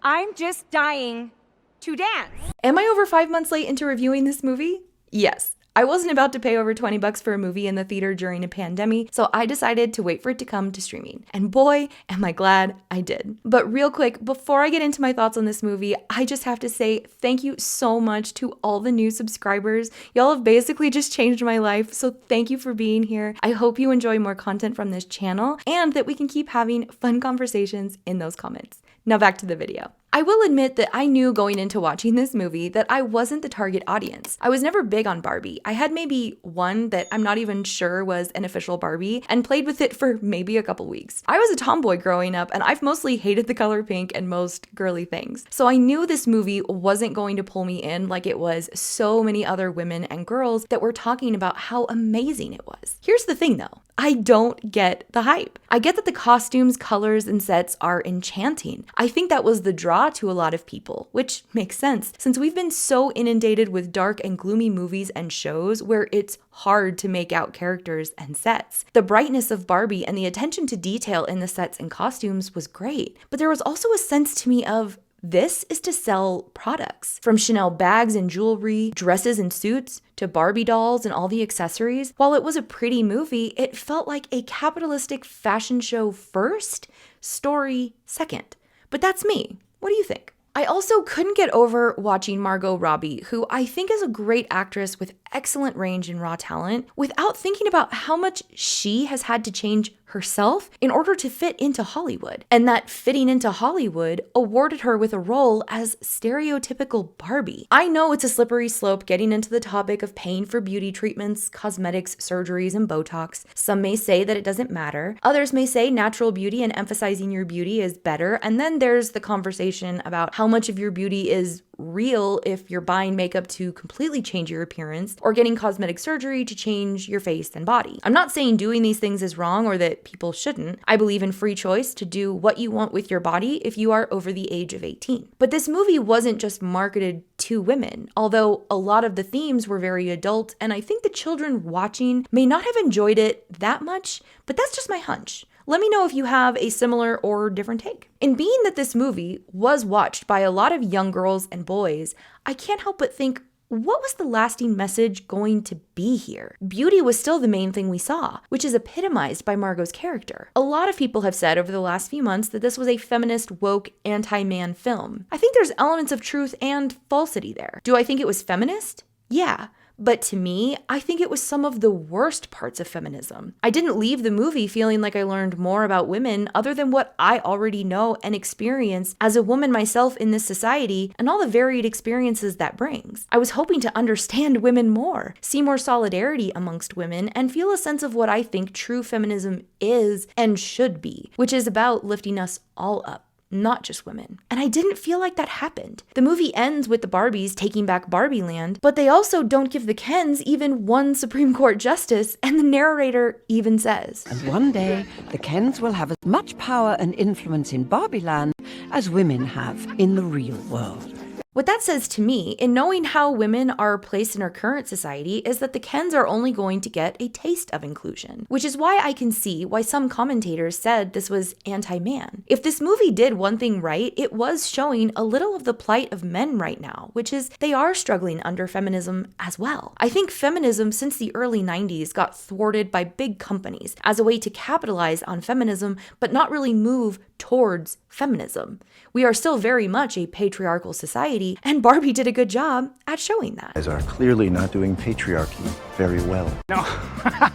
I'm just dying to dance. Am I over 5 months late into reviewing this movie? Yes. I wasn't about to pay over 20 bucks for a movie in the theater during a pandemic, so I decided to wait for it to come to streaming. And boy, am I glad I did. But real quick, before I get into my thoughts on this movie, I just have to say thank you so much to all the new subscribers. Y'all have basically just changed my life, so thank you for being here. I hope you enjoy more content from this channel and that we can keep having fun conversations in those comments. Now back to the video. I will admit that I knew going into watching this movie that I wasn't the target audience. I was never big on Barbie. I had maybe one that I'm not even sure was an official Barbie and played with it for maybe a couple weeks. I was a tomboy growing up and I've mostly hated the color pink and most girly things. So I knew this movie wasn't going to pull me in like it was so many other women and girls that were talking about how amazing it was. Here's the thing though. I don't get the hype. I get that the costumes, colors, and sets are enchanting. I think that was the draw to a lot of people, which makes sense since we've been so inundated with dark and gloomy movies and shows where it's hard to make out characters and sets. The brightness of Barbie and the attention to detail in the sets and costumes was great, but there was also a sense to me of this is to sell products. From Chanel bags and jewelry, dresses and suits, to Barbie dolls and all the accessories. While it was a pretty movie, it felt like a capitalistic fashion show first, story second. But that's me. What do you think? I also couldn't get over watching Margot Robbie, who I think is a great actress with excellent range and raw talent, without thinking about how much she has had to change herself in order to fit into Hollywood. And that fitting into Hollywood awarded her with a role as stereotypical Barbie. I know it's a slippery slope getting into the topic of paying for beauty treatments, cosmetics, surgeries, and Botox. Some may say that it doesn't matter. Others may say natural beauty and emphasizing your beauty is better. And then there's the conversation about how much of your beauty is real if you're buying makeup to completely change your appearance or getting cosmetic surgery to change your face and body. I'm not saying doing these things is wrong or that people shouldn't. I believe in free choice to do what you want with your body if you are over the age of 18. But this movie wasn't just marketed to women, although a lot of the themes were very adult, and I think the children watching may not have enjoyed it that much, but that's just my hunch. Let me know if you have a similar or different take. In being that this movie was watched by a lot of young girls and boys, I can't help but think, what was the lasting message going to be here? Beauty was still the main thing we saw, which is epitomized by Margot's character. A lot of people have said over the last few months that this was a feminist, woke, anti-man film. I think there's elements of truth and falsity there. Do I think it was feminist? Yeah. But to me, I think it was some of the worst parts of feminism. I didn't leave the movie feeling like I learned more about women other than what I already know and experience as a woman myself in this society and all the varied experiences that brings. I was hoping to understand women more, see more solidarity amongst women, and feel a sense of what I think true feminism is and should be, which is about lifting us all up. Not just women. And I didn't feel like that happened. The movie ends with the Barbies taking back Barbie land, but they also don't give the Kens even one Supreme Court justice, and the narrator even says, "And one day, the Kens will have as much power and influence in Barbie land as women have in the real world." What that says to me, in knowing how women are placed in our current society, is that the Kens are only going to get a taste of inclusion, which is why I can see why some commentators said this was anti-man. If this movie did one thing right, it was showing a little of the plight of men right now, which is they are struggling under feminism as well. I think feminism since the early 90s got thwarted by big companies as a way to capitalize on feminism, but not really move towards feminism. We are still very much a patriarchal society, and Barbie did a good job at showing that. You guys are clearly not doing patriarchy very well. No,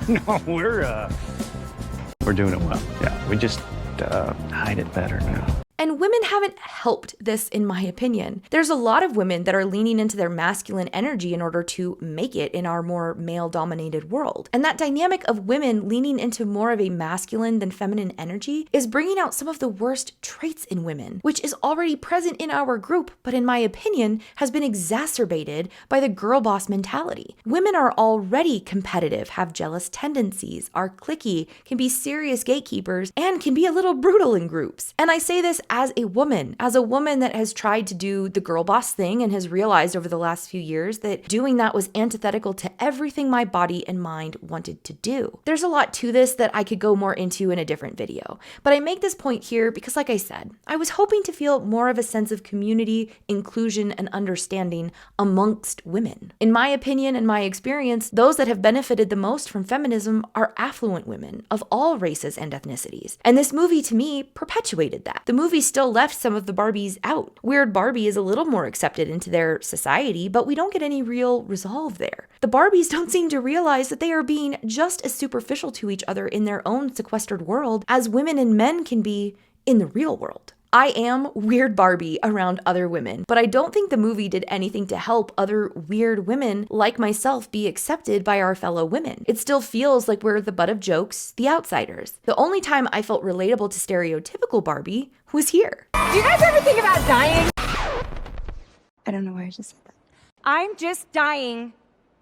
no, we're doing it well. Yeah, we just hide it better now. And women haven't helped this, in my opinion. There's a lot of women that are leaning into their masculine energy in order to make it in our more male-dominated world. And that dynamic of women leaning into more of a masculine than feminine energy is bringing out some of the worst traits in women, which is already present in our group, but in my opinion, has been exacerbated by the girl boss mentality. Women are already competitive, have jealous tendencies, are cliquey, can be serious gatekeepers, and can be a little brutal in groups. And I say this as a woman that has tried to do the girl boss thing and has realized over the last few years that doing that was antithetical to everything my body and mind wanted to do. There's a lot to this that I could go more into in a different video, but I make this point here because, like I said, I was hoping to feel more of a sense of community, inclusion, and understanding amongst women. In my opinion and my experience, those that have benefited the most from feminism are affluent women of all races and ethnicities. And this movie, to me, perpetuated that. The movie still left some of the Barbies out. Weird Barbie is a little more accepted into their society, but we don't get any real resolve there. The Barbies don't seem to realize that they are being just as superficial to each other in their own sequestered world as women and men can be in the real world. I am weird Barbie around other women, but I don't think the movie did anything to help other weird women like myself be accepted by our fellow women. It still feels like we're the butt of jokes, the outsiders. The only time I felt relatable to stereotypical Barbie was here. Do you guys ever think about dying? I don't know why I just said that. I'm just dying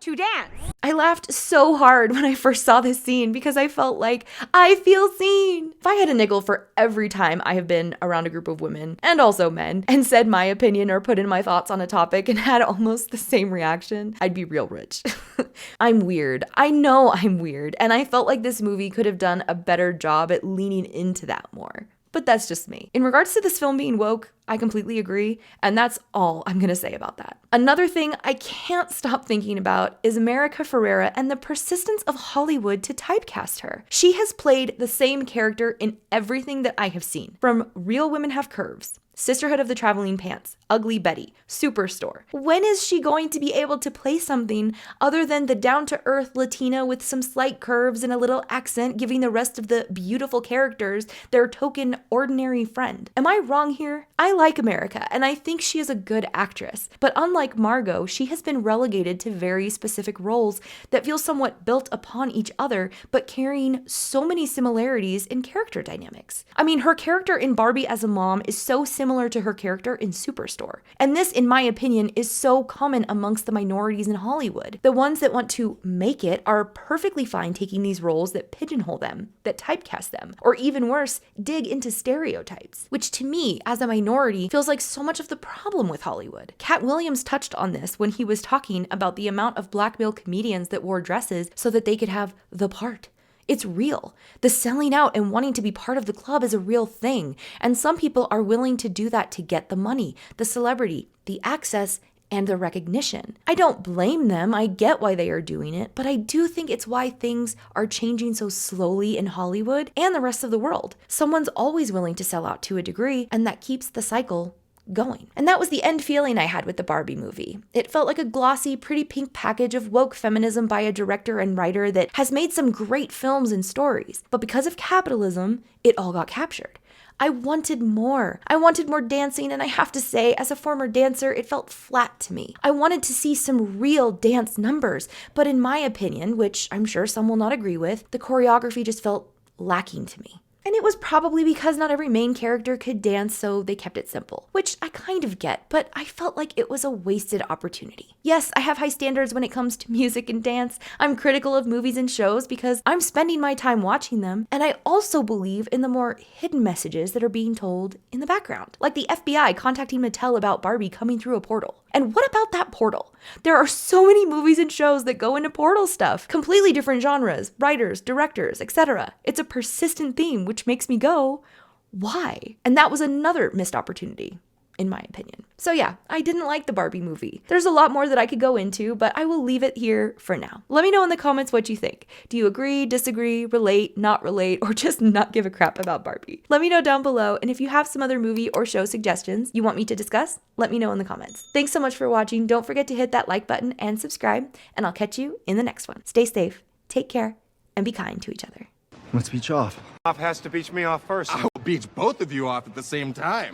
to dance. I laughed so hard when I first saw this scene because I felt like I feel seen. If I had a nickel for every time I have been around a group of women and also men and said my opinion or put in my thoughts on a topic and had almost the same reaction, I'd be real rich. I'm weird. I know I'm weird, and I felt like this movie could have done a better job at leaning into that more. But that's just me. In regards to this film being woke, I completely agree, and that's all I'm gonna say about that. Another thing I can't stop thinking about is America Ferrera and the persistence of Hollywood to typecast her. She has played the same character in everything that I have seen, from Real Women Have Curves, Sisterhood of the Traveling Pants, Ugly Betty, Superstore. When is she going to be able to play something other than the down-to-earth Latina with some slight curves and a little accent, giving the rest of the beautiful characters their token ordinary friend? Am I wrong here? I like America, and I think she is a good actress. But unlike Margot, she has been relegated to very specific roles that feel somewhat built upon each other, but carrying so many similarities in character dynamics. I mean, her character in Barbie as a mom is so similar to her character in Superstore. And this, in my opinion, is so common amongst the minorities in Hollywood. The ones that want to make it are perfectly fine taking these roles that pigeonhole them, that typecast them, or even worse, dig into stereotypes, which to me, as a minority, feels like so much of the problem with Hollywood. Cat Williams touched on this when he was talking about the amount of black male comedians that wore dresses so that they could have the part. It's real. The selling out and wanting to be part of the club is a real thing. And some people are willing to do that to get the money, the celebrity, the access, and the recognition. I don't blame them. I get why they are doing it, but I do think it's why things are changing so slowly in Hollywood and the rest of the world. Someone's always willing to sell out to a degree, and that keeps the cycle going. And that was the end feeling I had with the Barbie movie. It felt like a glossy, pretty pink package of woke feminism by a director and writer that has made some great films and stories. But because of capitalism, it all got captured. I wanted more. I wanted more dancing, and I have to say, as a former dancer, it felt flat to me. I wanted to see some real dance numbers, but in my opinion, which I'm sure some will not agree with, the choreography just felt lacking to me. And it was probably because not every main character could dance, so they kept it simple, which I kind of get, but I felt like it was a wasted opportunity. Yes, I have high standards when it comes to music and dance. I'm critical of movies and shows because I'm spending my time watching them, and I also believe in the more hidden messages that are being told in the background, like the FBI contacting Mattel about Barbie coming through a portal. And what about that portal? There are so many movies and shows that go into portal stuff, completely different genres, writers, directors, etc. It's a persistent theme, which makes me go, why? And that was another missed opportunity, in my opinion. So yeah, I didn't like the Barbie movie. There's a lot more that I could go into, but I will leave it here for now. Let me know in the comments what you think. Do you agree, disagree, relate, not relate, or just not give a crap about Barbie? Let me know down below, and if you have some other movie or show suggestions you want me to discuss, let me know in the comments. Thanks so much for watching. Don't forget to hit that like button and subscribe, and I'll catch you in the next one. Stay safe, take care, and be kind to each other. Let's beach off. Off has to beach me off first. I will beach both of you off at the same time.